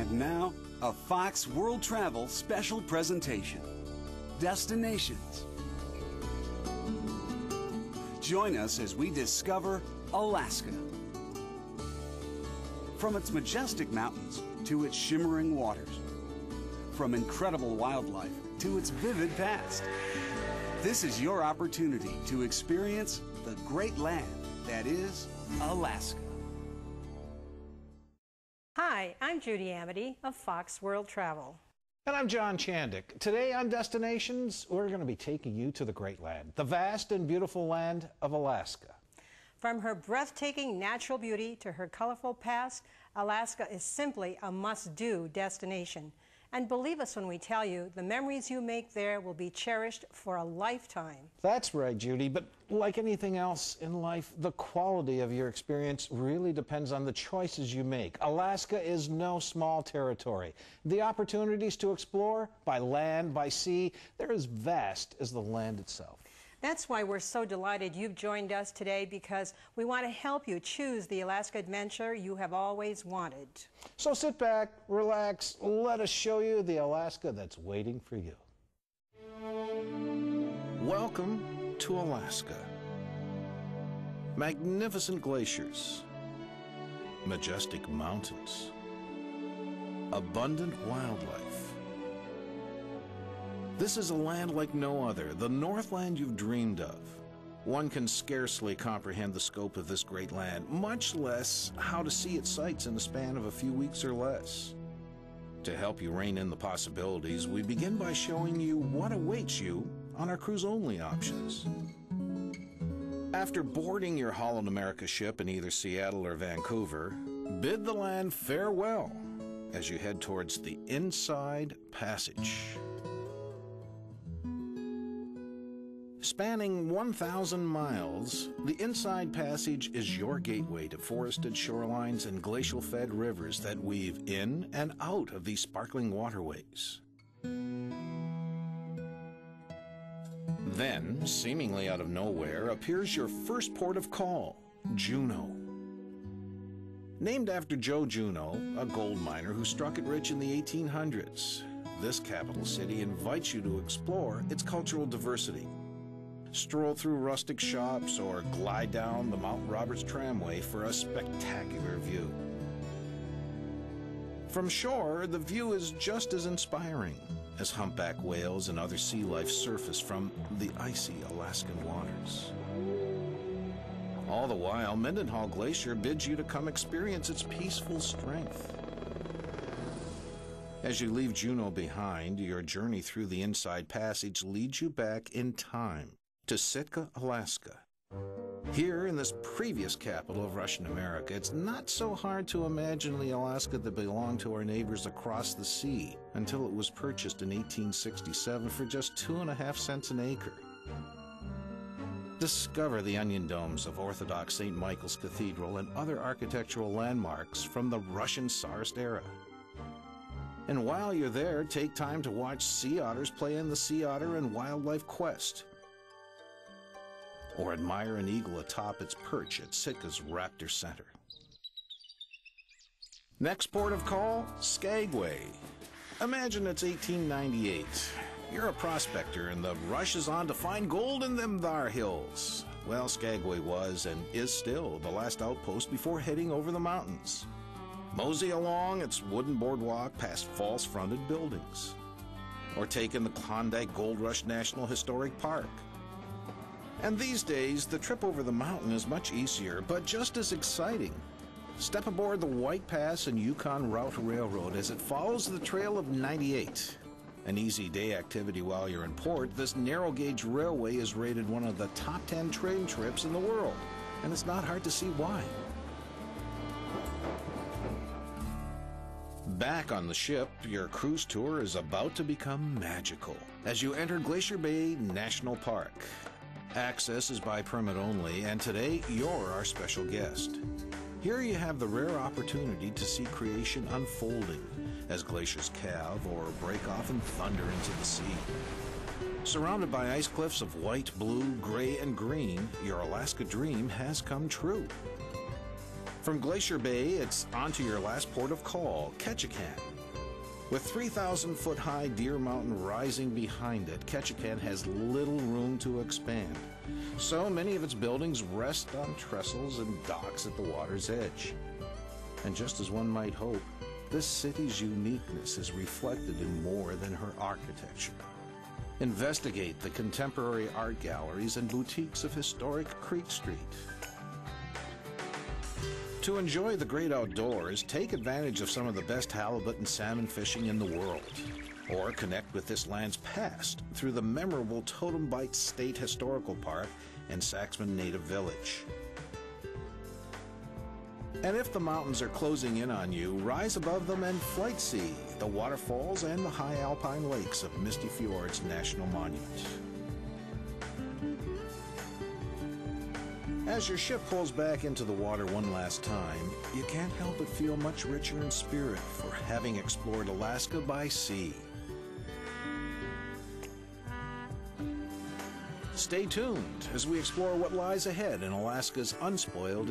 And now, a Fox World Travel special presentation. Destinations. Join us as we discover Alaska. From its majestic mountains to its shimmering waters. From incredible wildlife to its vivid past. This is your opportunity to experience the great land that is Alaska. Hi, I'm Judy Amity of Fox World Travel. And I'm John Chandic. Today on Destinations, we're going to be taking you to the Great Land, the vast and beautiful land of Alaska. From her breathtaking natural beauty to her colorful past, Alaska is simply a must-do destination. And believe us when we tell you, the memories you make there will be cherished for a lifetime. That's right, Judy, but like anything else in life, the quality of your experience really depends on the choices you make. Alaska is no small territory. The opportunities to explore by land, by sea, they're as vast as the land itself. That's why we're so delighted you've joined us today, because we want to help you choose the Alaska adventure you have always wanted. So sit back, relax, let us show you the Alaska that's waiting for you. Welcome to Alaska. Magnificent glaciers, majestic mountains, abundant wildlife. This is a land like no other, the Northland you've dreamed of. One can scarcely comprehend the scope of this great land, much less how to see its sights in the span of a few weeks or less. To help you rein in the possibilities, we begin by showing you what awaits you on our cruise-only options. After boarding your Holland America ship in either Seattle or Vancouver, bid the land farewell as you head towards the Inside Passage. Spanning 1,000 miles, the Inside Passage is your gateway to forested shorelines and glacial-fed rivers that weave in and out of these sparkling waterways. Then, seemingly out of nowhere, appears your first port of call, Juneau. Named after Joe Juneau, a gold miner who struck it rich in the 1800s, this capital city invites you to explore its cultural diversity. Stroll through rustic shops or glide down the Mount Roberts tramway for a spectacular view. From shore, the view is just as inspiring as humpback whales and other sea life surface from the icy Alaskan waters. All the while, Mendenhall Glacier bids you to come experience its peaceful strength. As you leave Juneau behind, your journey through the Inside Passage leads you back in time to Sitka, Alaska. Here in this previous capital of Russian America, it's not so hard to imagine the Alaska that belonged to our neighbors across the sea until it was purchased in 1867 for just 2.5 cents an acre. Discover the onion domes of Orthodox St. Michael's Cathedral and other architectural landmarks from the Russian Tsarist era. And while you're there, take time to watch sea otters play in the Sea Otter and Wildlife Quest, or admire an eagle atop its perch at Sitka's Raptor Center. Next port of call, Skagway. Imagine it's 1898. You're a prospector and the rush is on to find gold in them thar hills. Well, Skagway was and is still the last outpost before heading over the mountains. Mosey along its wooden boardwalk past false-fronted buildings. Or take in the Klondike Gold Rush National Historic Park. And these days, the trip over the mountain is much easier, but just as exciting. Step aboard the White Pass and Yukon Route Railroad as it follows the Trail of 98. An easy day activity while you're in port, this narrow-gauge railway is rated one of the top 10 train trips in the world, and it's not hard to see why. Back on the ship, your cruise tour is about to become magical as you enter Glacier Bay National Park. Access is by permit only, and today you're our special guest. Here you have the rare opportunity to see creation unfolding as glaciers calve or break off and thunder into the sea. Surrounded by ice cliffs of white, blue, gray, and green, your Alaska dream has come true. From Glacier Bay, it's on to your last port of call, Ketchikan, With 3,000-foot-high Deer Mountain rising behind it, Ketchikan has little room to expand. So many of its buildings rest on trestles and docks at the water's edge. And just as one might hope, this city's uniqueness is reflected in more than her architecture. Investigate the contemporary art galleries and boutiques of historic Creek Street. To enjoy the great outdoors, take advantage of some of the best halibut and salmon fishing in the world. Or connect with this land's past through the memorable Totem Bight State Historical Park and Saxman Native Village. And if the mountains are closing in on you, rise above them and flight see the waterfalls and the high alpine lakes of Misty Fjords National Monument. As your ship pulls back into the water one last time, you can't help but feel much richer in spirit for having explored Alaska by sea. Stay tuned as we explore what lies ahead in Alaska's unspoiled